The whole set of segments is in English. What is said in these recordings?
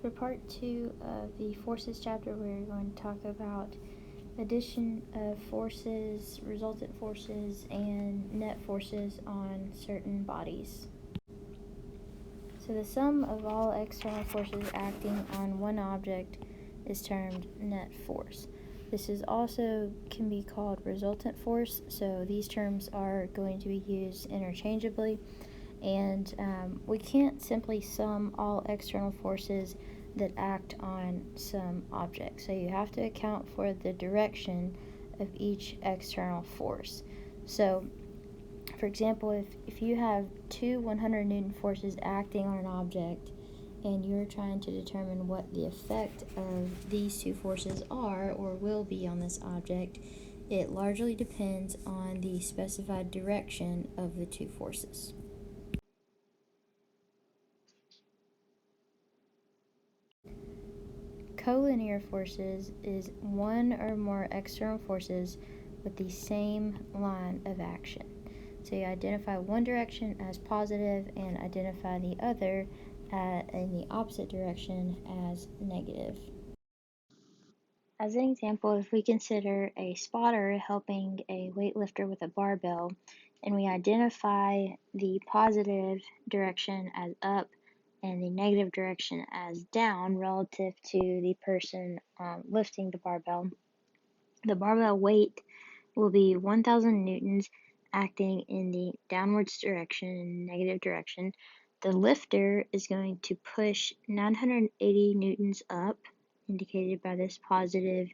For part 2 of the forces chapter, we're going to talk about addition of forces, resultant forces, and net forces on certain bodies. So the sum of all external forces acting on one object is termed net force. This is also can be called resultant force, so these terms are going to be used interchangeably. And we can't simply sum all external forces that act on some object. So you have to account for the direction of each external force. So, for example, if you have two 100 Newton forces acting on an object and you're trying to determine what the effect of these two forces are or will be on this object, it largely depends on the specified direction of the two forces. Collinear forces is one or more external forces with the same line of action. So you identify one direction as positive and identify the other in the opposite direction as negative. As an example, if we consider a spotter helping a weightlifter with a barbell, and we identify the positive direction as up and the negative direction as down relative to the person lifting the barbell weight will be 1,000 newtons acting in the downwards direction, negative direction. The lifter is going to push 980 newtons up, indicated by this positive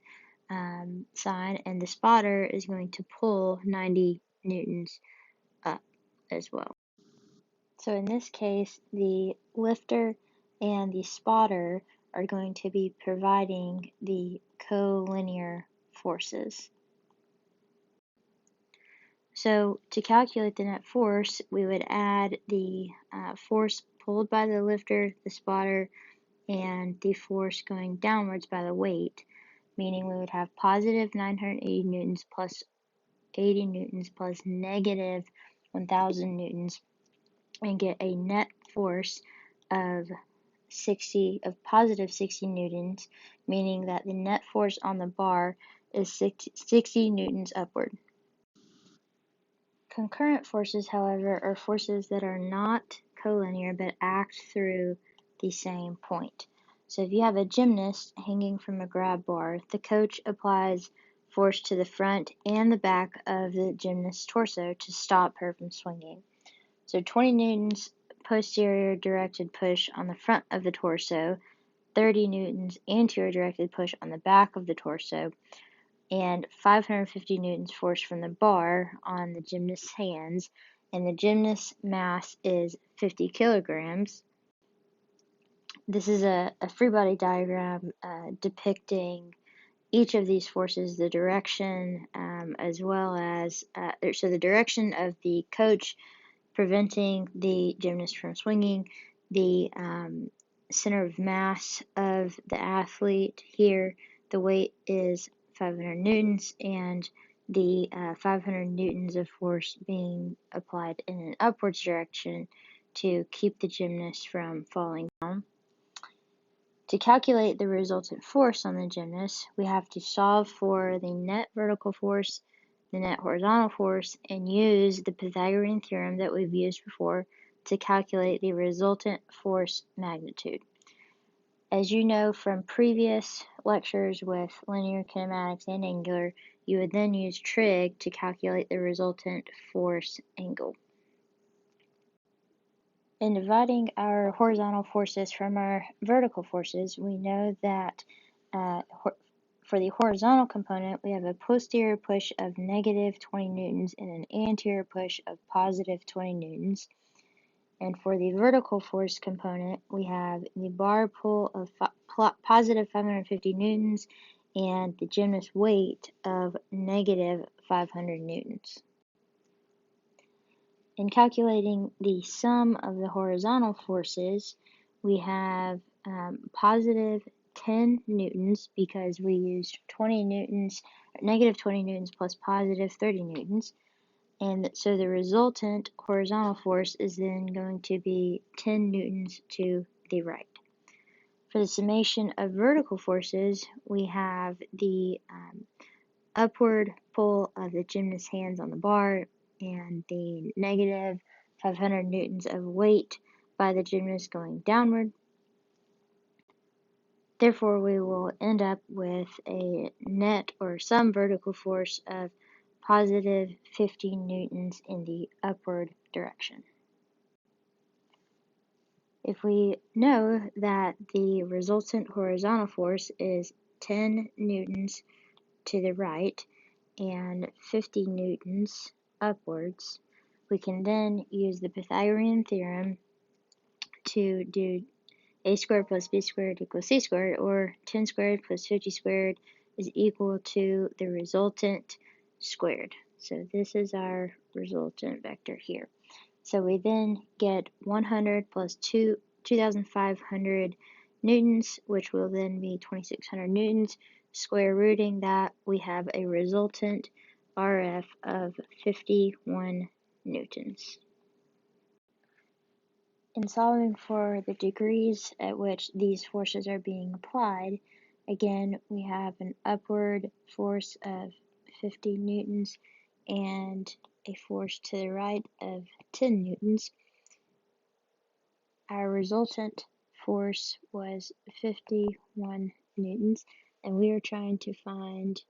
sign, and the spotter is going to pull 90 newtons up as well. So in this case, the lifter and the spotter are going to be providing the collinear forces. So to calculate the net force, we would add the force pulled by the lifter, the spotter, and the force going downwards by the weight, meaning we would have positive 980 newtons plus 80 newtons plus negative 1,000 newtons, and get a net force of positive 60 newtons, meaning that the net force on the bar is 60 newtons upward. Concurrent forces, however, are forces that are not collinear but act through the same point. So if you have a gymnast hanging from a grab bar, the coach applies force to the front and the back of the gymnast's torso to stop her from swinging. So 20 newtons posterior directed push on the front of the torso, 30 newtons anterior directed push on the back of the torso, and 550 newtons force from the bar on the gymnast's hands, and the gymnast's mass is 50 kilograms. This is a free body diagram depicting each of these forces, the direction, as well as, so the direction of the coach preventing the gymnast from swinging, the center of mass of the athlete here, the weight is 500 newtons, and the 500 newtons of force being applied in an upwards direction to keep the gymnast from falling down. To calculate the resultant force on the gymnast, we have to solve for the net vertical force, the net horizontal force, and use the Pythagorean theorem that we've used before to calculate the resultant force magnitude. As you know from previous lectures with linear kinematics and angular, you would then use trig to calculate the resultant force angle. In dividing our horizontal forces from our vertical forces, we know that for the horizontal component, we have a posterior push of negative 20 newtons and an anterior push of positive 20 newtons. And for the vertical force component, we have the bar pull of positive 550 newtons and the gymnast weight of negative 500 newtons. In calculating the sum of the horizontal forces, we have positive 10 newtons because we used 20 newtons, negative 20 newtons plus positive 30 newtons. And so the resultant horizontal force is then going to be 10 newtons to the right. For the summation of vertical forces, we have the upward pull of the gymnast's hands on the bar and the negative 500 newtons of weight by the gymnast going downward. Therefore, we will end up with a net or sum vertical force of positive 15 newtons in the upward direction. If we know that the resultant horizontal force is 10 newtons to the right and 50 newtons upwards, we can then use the Pythagorean theorem to do a squared plus b squared equals c squared, or 10 squared plus 50 squared is equal to the resultant squared. So this is our resultant vector here. So we then get 100 plus 2,500 newtons, which will then be 2,600 newtons. Square rooting that, we have a resultant RF of 51 newtons. In solving for the degrees at which these forces are being applied, again, we have an upward force of 50 newtons and a force to the right of 10 newtons. Our resultant force was 51 newtons, and we are trying to find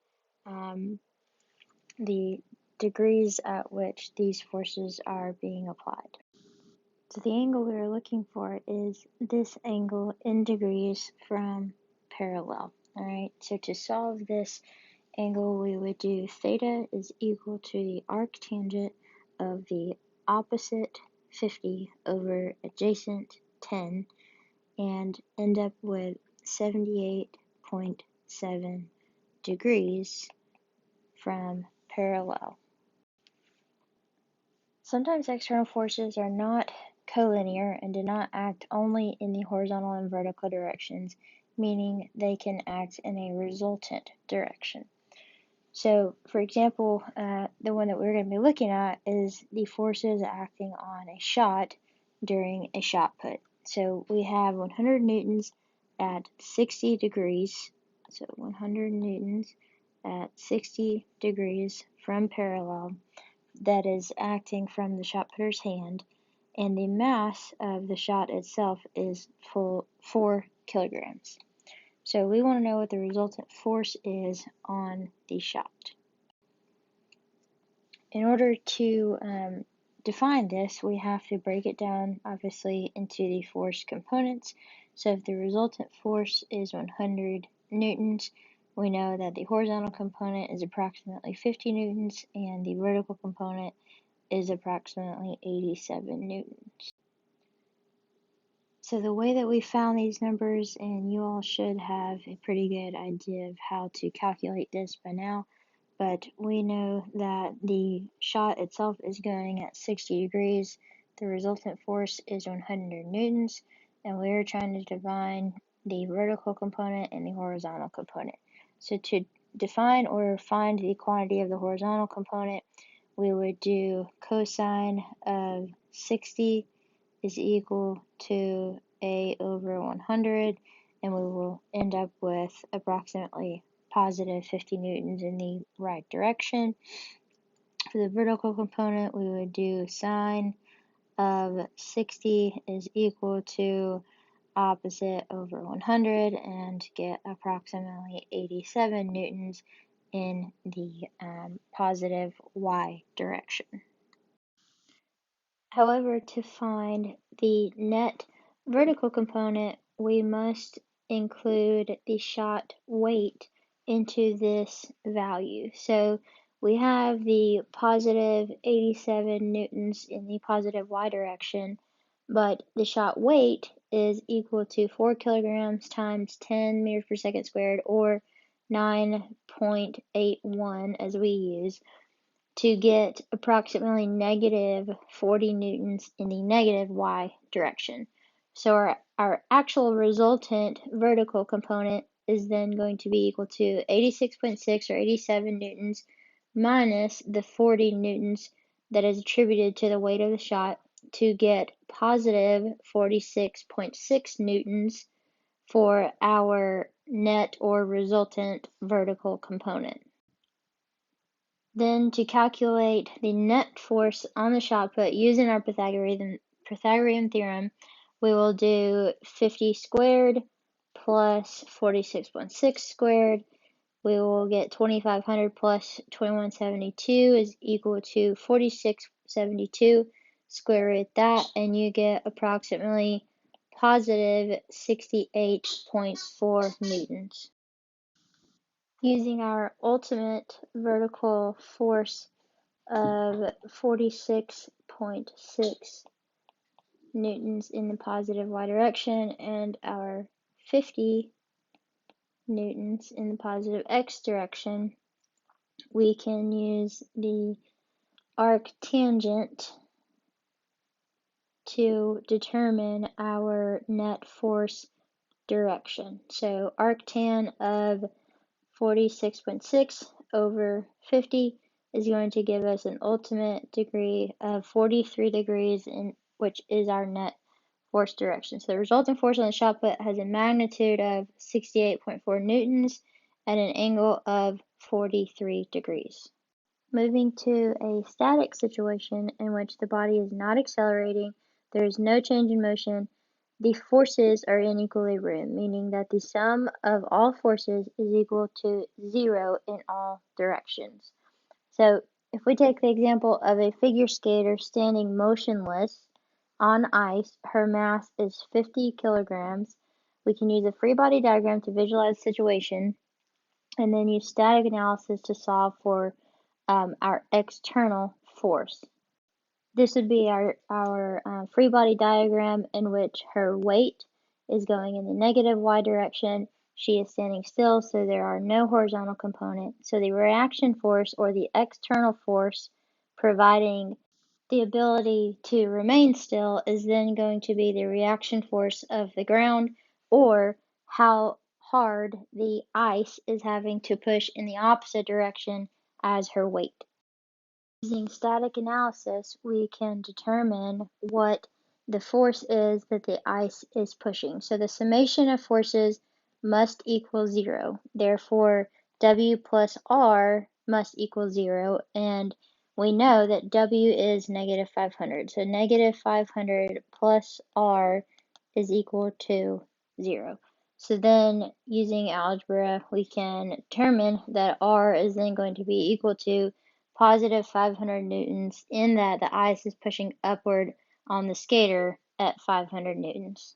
the degrees at which these forces are being applied. So the angle we are looking for is this angle in degrees from parallel. Alright, so to solve this angle, we would do theta is equal to the arctangent of the opposite 50 over adjacent 10 and end up with 78.7 degrees from parallel. Sometimes external forces are not collinear and do not act only in the horizontal and vertical directions, meaning they can act in a resultant direction. So, for example, the one that we're going to be looking at is the forces acting on a shot during a shot put. So we have 100 newtons at 60 degrees, so 100 newtons at 60 degrees from parallel, that is acting from the shot putter's hand, and the mass of the shot itself is 4 kilograms. So we want to know what the resultant force is on the shot. In order to define this, we have to break it down, obviously, into the force components. So if the resultant force is 100 newtons, we know that the horizontal component is approximately 50 newtons and the vertical component is approximately 87 newtons. So the way that we found these numbers, and you all should have a pretty good idea of how to calculate this by now, but we know that the shot itself is going at 60 degrees, the resultant force is 100 newtons, and we are trying to define the vertical component and the horizontal component. So to define or find the quantity of the horizontal component, we would do cosine of 60 is equal to A over 100, and we will end up with approximately positive 50 newtons in the right direction. For the vertical component, we would do sine of 60 is equal to opposite over 100 and get approximately 87 newtons in the positive y direction. However, to find the net vertical component, we must include the shot weight into this value. So we have the positive 87 newtons in the positive y direction, but the shot weight is equal to 4 kilograms times 10 meters per second squared, or 9.81 as we use, to get approximately negative 40 newtons in the negative y direction. So our actual resultant vertical component is then going to be equal to 86.6 or 87 newtons minus the 40 newtons that is attributed to the weight of the shot, to get positive 46.6 newtons for our net or resultant vertical component. Then to calculate the net force on the shot put using our Pythagorean theorem, we will do 50 squared plus 46.6 squared. We will get 2500 plus 2172 is equal to 4672. Square root that, and you get approximately positive 68.4 newtons. Using our ultimate vertical force of 46.6 newtons in the positive y direction and our 50 newtons in the positive x direction, we can use the arctangent to determine our net force direction. So arctan of 46.6 over 50 is going to give us an ultimate degree of 43 degrees, which is our net force direction. So the resultant force on the shot put has a magnitude of 68.4 newtons at an angle of 43 degrees. Moving to a static situation in which the body is not accelerating, there is no change in motion, the forces are in equilibrium, meaning that the sum of all forces is equal to 0 in all directions. So if we take the example of a figure skater standing motionless on ice, her mass is 50 kilograms. We can use a free body diagram to visualize the situation, and then use static analysis to solve for our external force. This would be our free body diagram in which her weight is going in the negative y direction. She is standing still, so there are no horizontal components. So the reaction force, or the external force providing the ability to remain still, is then going to be the reaction force of the ground, or how hard the ice is having to push in the opposite direction as her weight. Using static analysis, we can determine what the force is that the ice is pushing. So the summation of forces must equal 0. Therefore, W plus R must equal 0, and we know that W is negative 500. So negative 500 plus R is equal to 0. So then, using algebra, we can determine that R is then going to be equal to positive 500 newtons, in that the ice is pushing upward on the skater at 500 newtons.